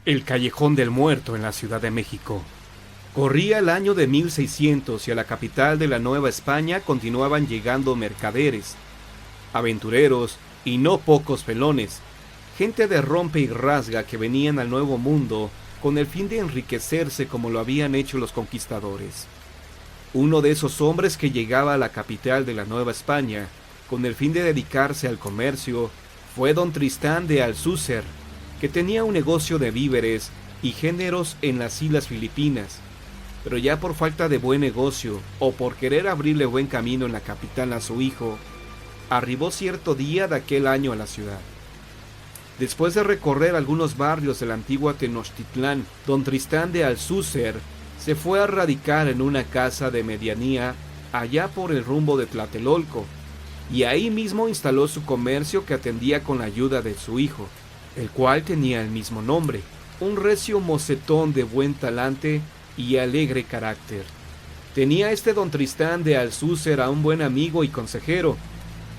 El Callejón del Muerto en la Ciudad de México. Corría el año de 1600 y a la capital de la Nueva España continuaban llegando mercaderes, aventureros y no pocos felones, gente de rompe y rasga que venían al Nuevo Mundo con el fin de enriquecerse como lo habían hecho los conquistadores. Uno de esos hombres que llegaba a la capital de la Nueva España con el fin de dedicarse al comercio fue don Tristán de Alcúcer, que tenía un negocio de víveres y géneros en las islas Filipinas, pero ya por falta de buen negocio o por querer abrirle buen camino en la capital a su hijo, arribó cierto día de aquel año a la ciudad. Después de recorrer algunos barrios de la antigua Tenochtitlán, don Tristán de Alcúcer se fue a radicar en una casa de medianía allá por el rumbo de Tlatelolco, y ahí mismo instaló su comercio que atendía con la ayuda de su hijo, el cual tenía el mismo nombre, un recio mocetón de buen talante y alegre carácter. Tenía don Tristán de Alcúcer a un buen amigo y consejero,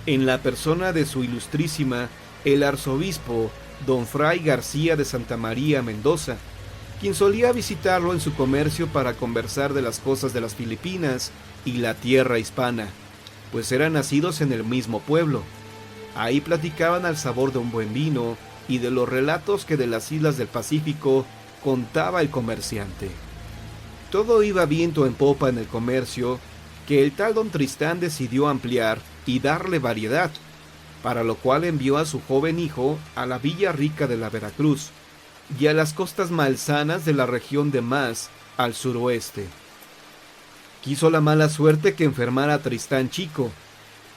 en la persona de su ilustrísima, el arzobispo don Fray García de Santa María Mendoza, quien solía visitarlo en su comercio para conversar de las cosas de las Filipinas y la tierra hispana, pues eran nacidos en el mismo pueblo. Ahí platicaban al sabor de un buen vino y de los relatos que de las islas del Pacífico contaba el comerciante. Todo iba viento en popa en el comercio, que el tal don Tristán decidió ampliar y darle variedad, para lo cual envió a su joven hijo a la Villa Rica de la Veracruz y a las costas malsanas de la región de Mas, al suroeste. Quiso la mala suerte que enfermara a Tristán chico,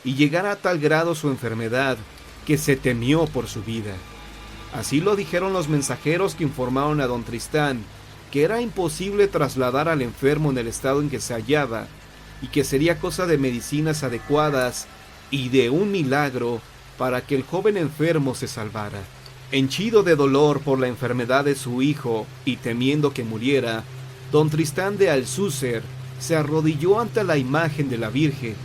y llegara a tal grado su enfermedad que se temió por su vida. Así lo dijeron los mensajeros que informaron a don Tristán que era imposible trasladar al enfermo en el estado en que se hallaba, y que sería cosa de medicinas adecuadas y de un milagro para que el joven enfermo se salvara. Henchido de dolor por la enfermedad de su hijo y temiendo que muriera, don Tristán de Alcúcer se arrodilló ante la imagen de la Virgen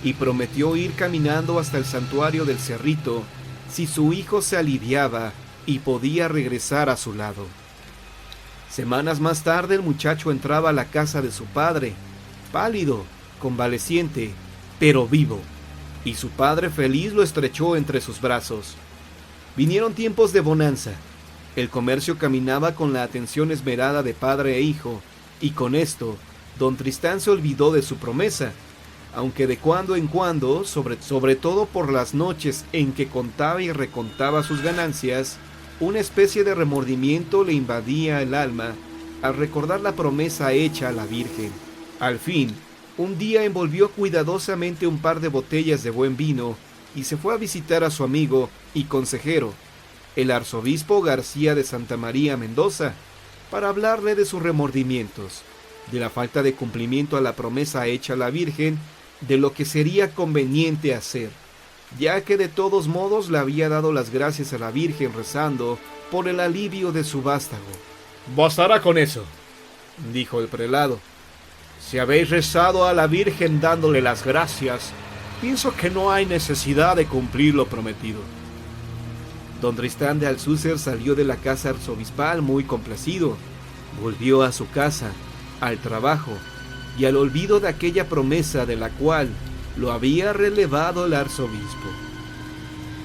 y prometió ir caminando hasta el santuario del Cerrito si su hijo se aliviaba y podía regresar a su lado. Semanas más tarde el muchacho entraba a la casa de su padre, pálido, convaleciente, pero vivo, y su padre feliz lo estrechó entre sus brazos. Vinieron tiempos de bonanza. El comercio caminaba con la atención esmerada de padre e hijo, y con esto, don Tristán se olvidó de su promesa, aunque de cuando en cuando, sobre todo por las noches en que contaba y recontaba sus ganancias, una especie de remordimiento le invadía el alma al recordar la promesa hecha a la Virgen. Al fin, un día envolvió cuidadosamente un par de botellas de buen vino y se fue a visitar a su amigo y consejero, el arzobispo García de Santa María Mendoza, para hablarle de sus remordimientos, de la falta de cumplimiento a la promesa hecha a la Virgen, de lo que sería conveniente hacer, ya que de todos modos le había dado las gracias a la Virgen rezando por el alivio de su vástago. «Bastará con eso», dijo el prelado. «Si habéis rezado a la Virgen dándole las gracias, pienso que no hay necesidad de cumplir lo prometido». Don Tristán de Alcúcer salió de la casa arzobispal muy complacido. Volvió a su casa, al trabajo y al olvido de aquella promesa de la cual lo había relevado el arzobispo.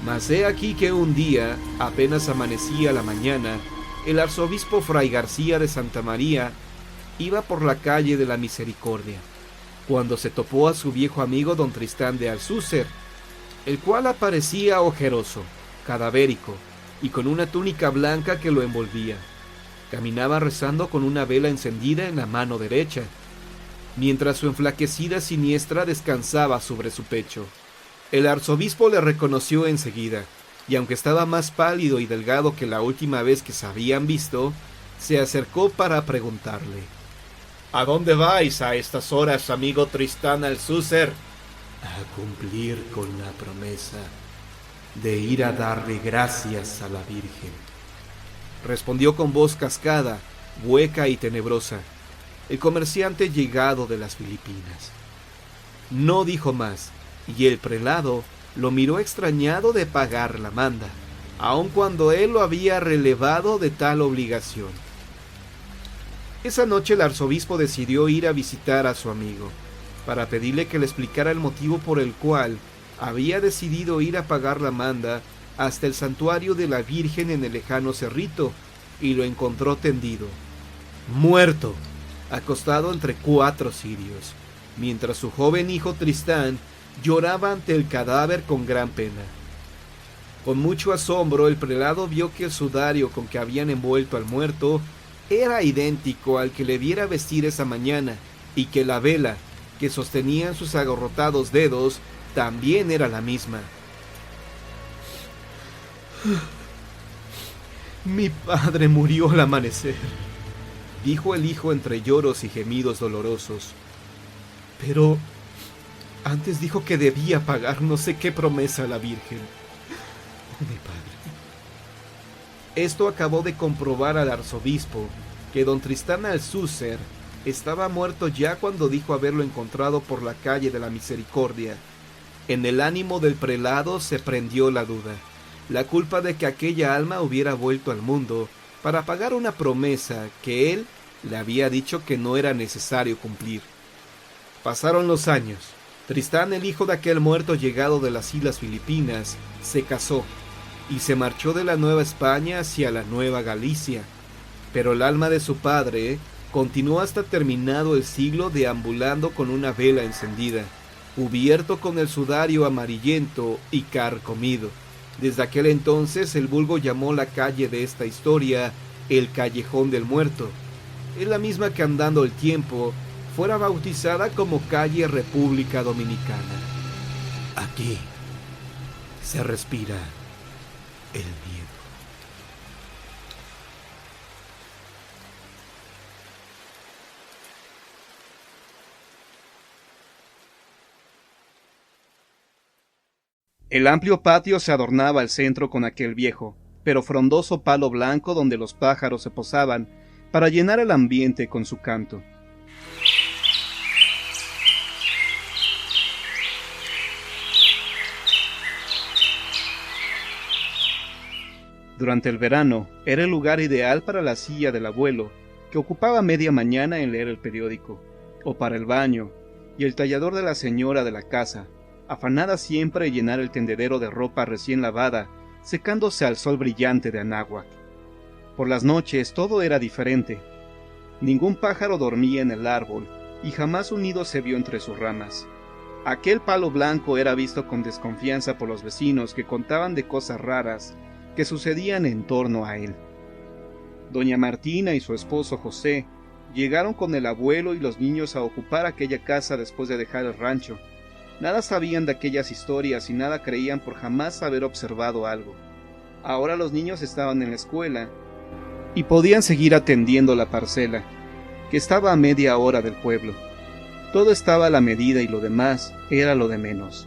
Mas he aquí que un día, apenas amanecía la mañana, el arzobispo Fray García de Santa María iba por la calle de la Misericordia, cuando se topó a su viejo amigo don Tristán de Alcúcer, el cual aparecía ojeroso, cadavérico, y con una túnica blanca que lo envolvía. Caminaba rezando con una vela encendida en la mano derecha, mientras su enflaquecida siniestra descansaba sobre su pecho. El arzobispo le reconoció enseguida, y aunque estaba más pálido y delgado que la última vez que se habían visto, se acercó para preguntarle: «¿A dónde vais a estas horas, amigo Tristán Alcúcer?» «A cumplir con la promesa de ir a darle gracias a la Virgen», respondió con voz cascada, hueca y tenebrosa el comerciante llegado de las Filipinas. No dijo más, y el prelado lo miró extrañado de pagar la manda. aun cuando él lo había relevado de tal obligación. Esa noche el arzobispo decidió ir a visitar a su amigo, para pedirle que le explicara el motivo por el cual había decidido ir a pagar la manda hasta el santuario de la Virgen en el lejano cerrito, y lo encontró tendido, muerto, acostado entre 4 cirios, mientras su joven hijo Tristán lloraba ante el cadáver con gran pena. Con mucho asombro, el prelado vio que el sudario con que habían envuelto al muerto era idéntico al que le viera vestir esa mañana, y que la vela que sostenía en sus agarrotados dedos también era la misma. «Mi padre murió al amanecer», dijo el hijo entre lloros y gemidos dolorosos. «Pero antes dijo que debía pagar no sé qué promesa a la Virgen. Oh, mi padre». Esto acabó de comprobar al arzobispo que don Tristán Alcúcer estaba muerto ya cuando dijo haberlo encontrado por la calle de la Misericordia. En el ánimo del prelado se prendió la duda, la culpa de que aquella alma hubiera vuelto al mundo para pagar una promesa que él le había dicho que no era necesario cumplir. Pasaron los años. Tristán, el hijo de aquel muerto llegado de las islas Filipinas, se casó y se marchó de la Nueva España hacia la Nueva Galicia, pero el alma de su padre continuó hasta terminado el siglo deambulando con una vela encendida, cubierto con el sudario amarillento y carcomido. Desde aquel entonces el vulgo llamó la calle de esta historia el Callejón del Muerto. Es la misma que andando el tiempo fuera bautizada como calle República Dominicana. Aquí se respira el miedo. El amplio patio se adornaba al centro con aquel viejo, pero frondoso palo blanco donde los pájaros se posaban para llenar el ambiente con su canto. Durante el verano, era el lugar ideal para la silla del abuelo, que ocupaba media mañana en leer el periódico, o para el baño, y el tallador de la señora de la casa, afanada siempre en llenar el tendedero de ropa recién lavada, secándose al sol brillante de Anáhuac. Por las noches todo era diferente. Ningún pájaro dormía en el árbol, y jamás un nido se vio entre sus ramas. Aquel palo blanco era visto con desconfianza por los vecinos que contaban de cosas raras que sucedían en torno a él. Doña Martina y su esposo José llegaron con el abuelo y los niños a ocupar aquella casa después de dejar el rancho. Nada sabían de aquellas historias y nada creían por jamás haber observado algo. Ahora los niños estaban en la escuela y podían seguir atendiendo la parcela, que estaba a media hora del pueblo. Todo estaba a la medida y lo demás era lo de menos.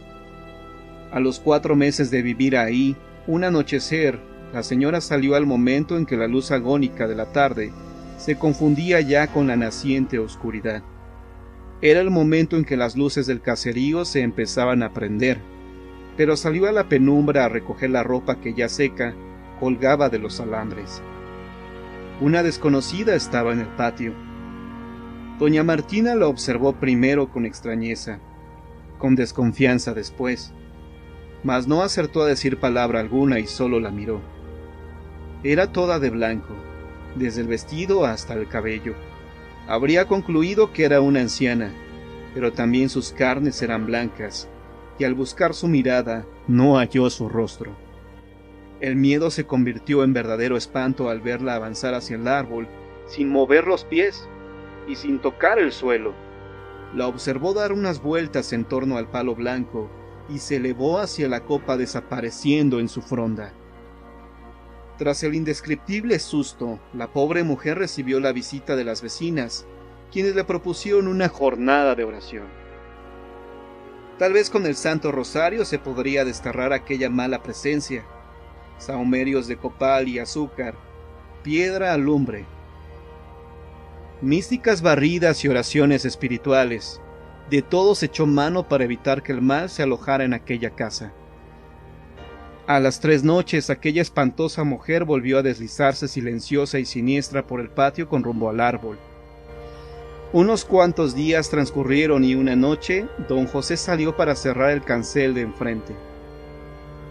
A los 4 meses de vivir ahí, un anochecer, la señora salió al momento en que la luz agónica de la tarde se confundía ya con la naciente oscuridad. Era el momento en que las luces del caserío se empezaban a prender, pero salió a la penumbra a recoger la ropa que ya seca colgaba de los alambres. Una desconocida estaba en el patio. Doña Martina la observó primero con extrañeza, con desconfianza después, mas no acertó a decir palabra alguna y solo la miró. Era toda de blanco, desde el vestido hasta el cabello. Habría concluido que era una anciana, pero también sus carnes eran blancas, y al buscar su mirada no halló su rostro. El miedo se convirtió en verdadero espanto al verla avanzar hacia el árbol, sin mover los pies y sin tocar el suelo. La observó dar unas vueltas en torno al palo blanco y se elevó hacia la copa desapareciendo en su fronda. Tras el indescriptible susto, la pobre mujer recibió la visita de las vecinas, quienes le propusieron una jornada de oración. Tal vez con el Santo Rosario se podría desterrar aquella mala presencia. Sahumerios de copal y azúcar, piedra alumbre, místicas barridas y oraciones espirituales. De todo se echó mano para evitar que el mal se alojara en aquella casa. A las 3 noches, aquella espantosa mujer volvió a deslizarse silenciosa y siniestra por el patio con rumbo al árbol. Unos cuantos días transcurrieron y una noche, don José salió para cerrar el cancel de enfrente.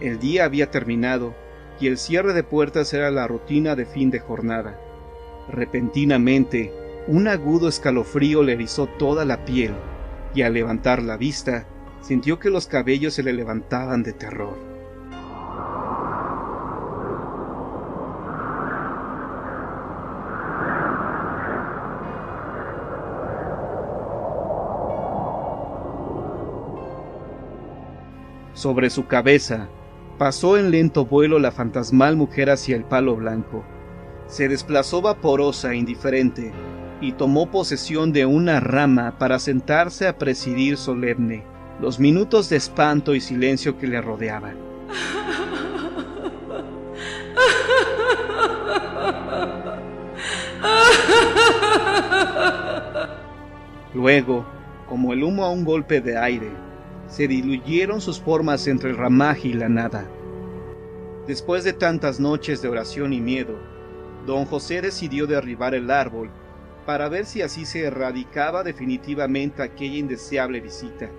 El día había terminado y el cierre de puertas era la rutina de fin de jornada. Repentinamente, un agudo escalofrío le erizó toda la piel y al levantar la vista, sintió que los cabellos se le levantaban de terror. Sobre su cabeza, pasó en lento vuelo la fantasmal mujer hacia el palo blanco. Se desplazó vaporosa e indiferente, y tomó posesión de una rama para sentarse a presidir solemne los minutos de espanto y silencio que le rodeaban. Luego, como el humo a un golpe de aire, se diluyeron sus formas entre el ramaje y la nada. Después de tantas noches de oración y miedo, don José decidió derribar el árbol para ver si así se erradicaba definitivamente aquella indeseable visita.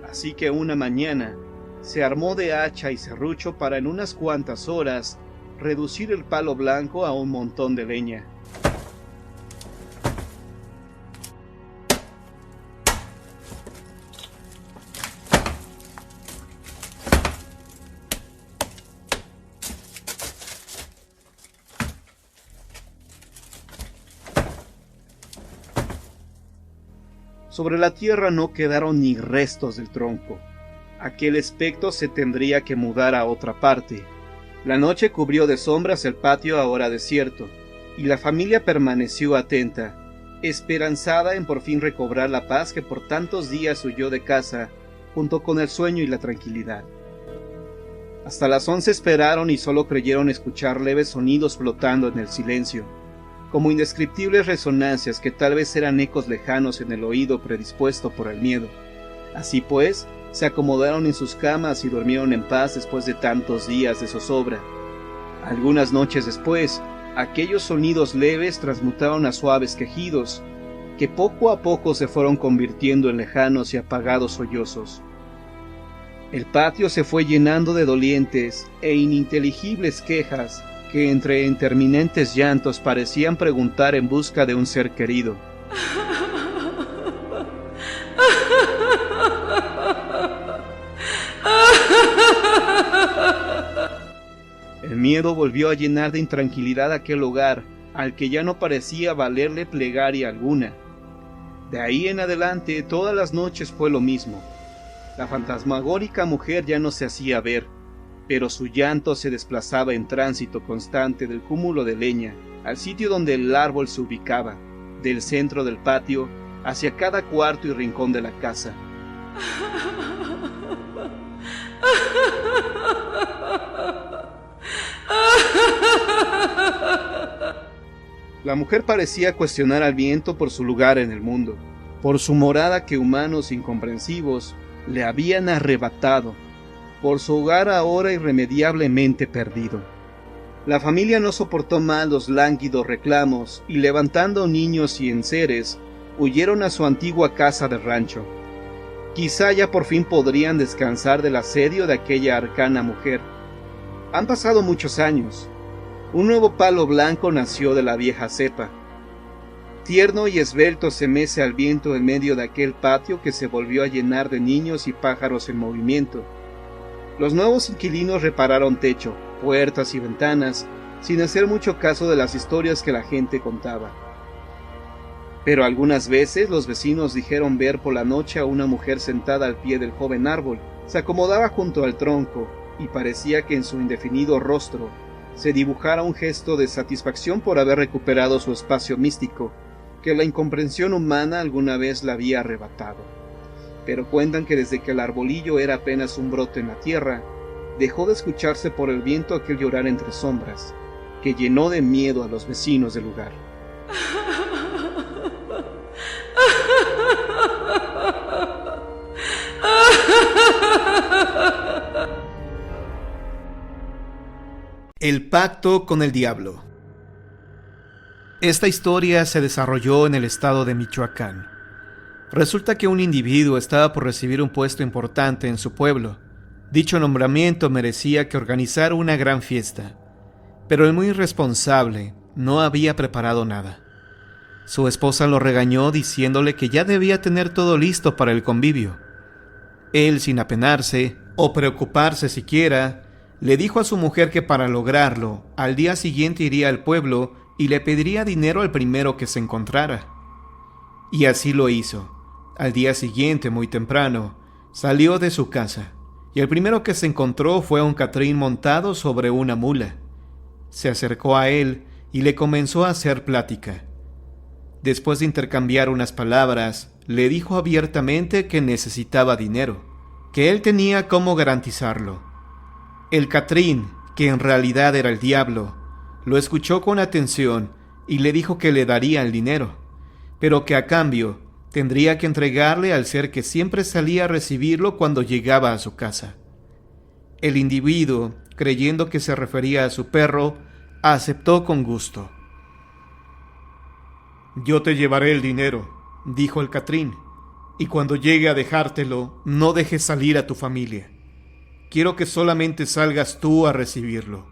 Así que una mañana se armó de hacha y serrucho para en unas cuantas horas reducir el palo blanco a un montón de leña. Sobre la tierra no quedaron ni restos del tronco. Aquel espectro se tendría que mudar a otra parte. La noche cubrió de sombras el patio ahora desierto, y la familia permaneció atenta, esperanzada en por fin recobrar la paz que por tantos días huyó de casa, junto con el sueño y la tranquilidad. Hasta las 11 esperaron y solo creyeron escuchar leves sonidos flotando en el silencio, como indescriptibles resonancias que tal vez eran ecos lejanos en el oído predispuesto por el miedo. Así pues, se acomodaron en sus camas y durmieron en paz después de tantos días de zozobra. Algunas noches después, aquellos sonidos leves transmutaron a suaves quejidos, que poco a poco se fueron convirtiendo en lejanos y apagados sollozos. El patio se fue llenando de dolientes e ininteligibles quejas, que entre interminentes llantos parecían preguntar en busca de un ser querido. El miedo volvió a llenar de intranquilidad aquel hogar, al que ya no parecía valerle plegaria alguna. De ahí en adelante, todas las noches fue lo mismo. La fantasmagórica mujer ya no se hacía ver, pero su llanto se desplazaba en tránsito constante del cúmulo de leña al sitio donde el árbol se ubicaba, del centro del patio hacia cada cuarto y rincón de la casa. La mujer parecía cuestionar al viento por su lugar en el mundo, por su morada que humanos incomprensivos le habían arrebatado, por su hogar ahora irremediablemente perdido. La familia no soportó más los lánguidos reclamos y levantando niños y enseres, huyeron a su antigua casa de rancho. Quizá ya por fin podrían descansar del asedio de aquella arcana mujer. Han pasado muchos años. Un nuevo palo blanco nació de la vieja cepa. Tierno y esbelto se mece al viento en medio de aquel patio que se volvió a llenar de niños y pájaros en movimiento. Los nuevos inquilinos repararon techo, puertas y ventanas, sin hacer mucho caso de las historias que la gente contaba. Pero algunas veces los vecinos dijeron ver por la noche a una mujer sentada al pie del joven árbol. Se acomodaba junto al tronco, y parecía que en su indefinido rostro se dibujara un gesto de satisfacción por haber recuperado su espacio místico, que la incomprensión humana alguna vez la había arrebatado. Pero cuentan que desde que el arbolillo era apenas un brote en la tierra, dejó de escucharse por el viento aquel llorar entre sombras, que llenó de miedo a los vecinos del lugar. El pacto con el diablo. Esta historia se desarrolló en el estado de Michoacán. Resulta que un individuo estaba por recibir un puesto importante en su pueblo. Dicho nombramiento merecía que organizara una gran fiesta, pero el muy irresponsable no había preparado nada. Su esposa lo regañó diciéndole que ya debía tener todo listo para el convivio. Él, sin apenarse o preocuparse siquiera, le dijo a su mujer que para lograrlo, al día siguiente iría al pueblo y le pediría dinero al primero que se encontrara. Y así lo hizo. Al día siguiente, muy temprano, salió de su casa, y el primero que se encontró fue un Catrín montado sobre una mula. Se acercó a él y le comenzó a hacer plática. Después de intercambiar unas palabras, le dijo abiertamente que necesitaba dinero, que él tenía cómo garantizarlo. El Catrín, que en realidad era el diablo, lo escuchó con atención y le dijo que le daría el dinero, pero que a cambio tendría que entregarle al ser que siempre salía a recibirlo cuando llegaba a su casa. El individuo, creyendo que se refería a su perro, aceptó con gusto. «Yo te llevaré el dinero», dijo el Catrín, «y cuando llegue a dejártelo, no dejes salir a tu familia. Quiero que solamente salgas tú a recibirlo».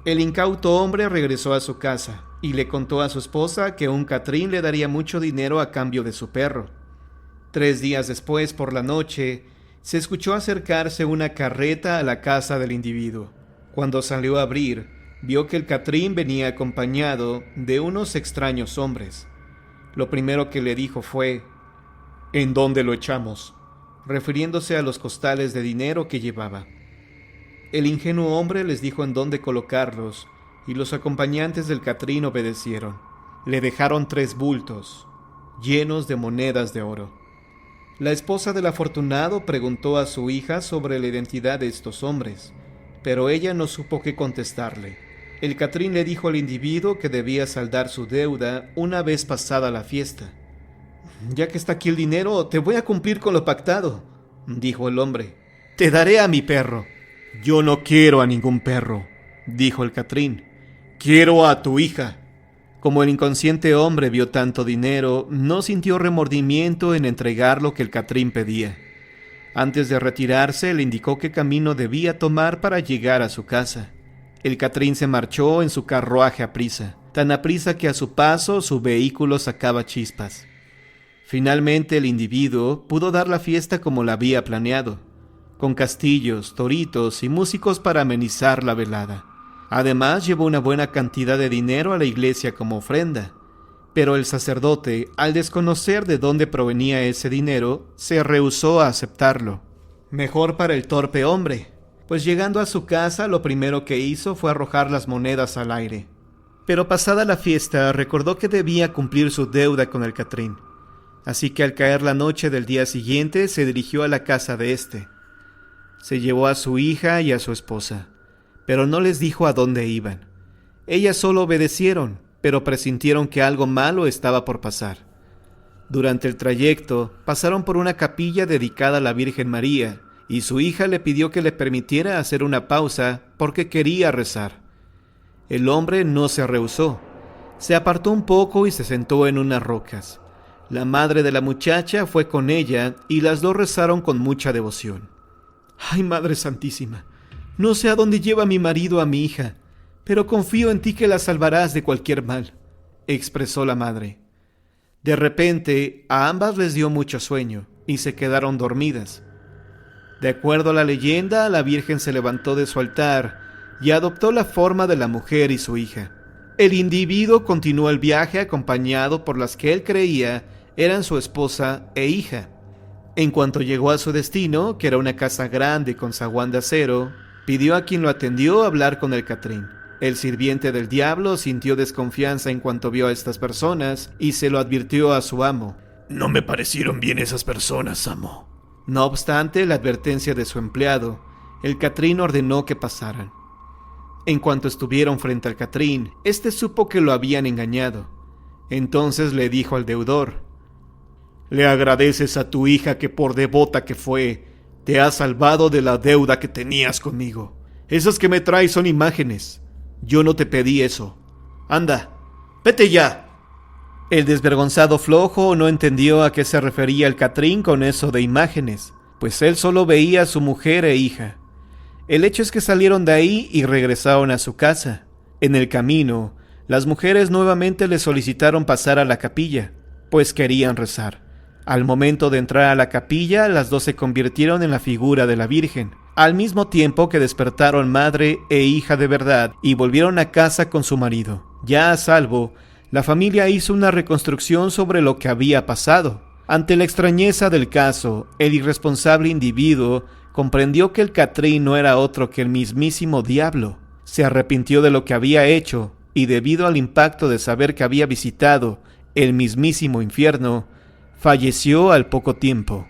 El incauto hombre regresó a su casa y le contó a su esposa que un Catrín le daría mucho dinero a cambio de su perro. 3 días después, por la noche, se escuchó acercarse una carreta a la casa del individuo. Cuando salió a abrir, vio que el Catrín venía acompañado de unos extraños hombres. Lo primero que le dijo fue: «¿En dónde lo echamos?», refiriéndose a los costales de dinero que llevaba. El ingenuo hombre les dijo en dónde colocarlos, y los acompañantes del Catrín obedecieron. Le dejaron 3 bultos, llenos de monedas de oro. La esposa del afortunado preguntó a su hija sobre la identidad de estos hombres, pero ella no supo qué contestarle. El Catrín le dijo al individuo que debía saldar su deuda una vez pasada la fiesta. «Ya que está aquí el dinero, te voy a cumplir con lo pactado», dijo el hombre. «Te daré a mi perro». «Yo no quiero a ningún perro», dijo el Catrín. «Quiero a tu hija». Como el inconsciente hombre vio tanto dinero, no sintió remordimiento en entregar lo que el Catrín pedía. Antes de retirarse, le indicó qué camino debía tomar para llegar a su casa. El Catrín se marchó en su carruaje aprisa, tan aprisa que a su paso su vehículo sacaba chispas. Finalmente el individuo pudo dar la fiesta como la había planeado, con castillos, toritos y músicos para amenizar la velada. Además, llevó una buena cantidad de dinero a la iglesia como ofrenda, pero el sacerdote, al desconocer de dónde provenía ese dinero, se rehusó a aceptarlo. Mejor para el torpe hombre, pues llegando a su casa lo primero que hizo fue arrojar las monedas al aire. Pero pasada la fiesta recordó que debía cumplir su deuda con el Catrín, así que al caer la noche del día siguiente se dirigió a la casa de éste. Se llevó a su hija y a su esposa, pero no les dijo a dónde iban. Ellas solo obedecieron, pero presintieron que algo malo estaba por pasar. Durante el trayecto, pasaron por una capilla dedicada a la Virgen María, y su hija le pidió que le permitiera hacer una pausa porque quería rezar. El hombre no se rehusó. Se apartó un poco y se sentó en unas rocas. La madre de la muchacha fue con ella y las dos rezaron con mucha devoción. «Ay, Madre Santísima, no sé a dónde lleva mi marido a mi hija, pero confío en ti que la salvarás de cualquier mal», expresó la madre. De repente, a ambas les dio mucho sueño y se quedaron dormidas. De acuerdo a la leyenda, la Virgen se levantó de su altar y adoptó la forma de la mujer y su hija. El individuo continuó el viaje acompañado por las que él creía eran su esposa e hija. En cuanto llegó a su destino, que era una casa grande con zaguán de acero, pidió a quien lo atendió hablar con el Catrín. El sirviente del diablo sintió desconfianza en cuanto vio a estas personas y se lo advirtió a su amo. «No me parecieron bien esas personas, amo». No obstante la advertencia de su empleado, el Catrín ordenó que pasaran. En cuanto estuvieron frente al Catrín, éste supo que lo habían engañado. Entonces le dijo al deudor: «Le agradeces a tu hija que por devota que fue, te ha salvado de la deuda que tenías conmigo. Esas que me traes son imágenes. Yo no te pedí eso. Anda, vete ya. El desvergonzado flojo no entendió a qué se refería el Catrín con eso de imágenes, pues él solo veía a su mujer e hija. El hecho es que salieron de ahí y regresaron a su casa. En el camino, las mujeres nuevamente le solicitaron pasar a la capilla, pues querían rezar. Al momento de entrar a la capilla, las dos se convirtieron en la figura de la Virgen, al mismo tiempo que despertaron madre e hija de verdad y volvieron a casa con su marido. Ya a salvo, la familia hizo una reconstrucción sobre lo que había pasado. Ante la extrañeza del caso, el irresponsable individuo comprendió que el Catrín no era otro que el mismísimo diablo. Se arrepintió de lo que había hecho y debido al impacto de saber que había visitado el mismísimo infierno, falleció al poco tiempo.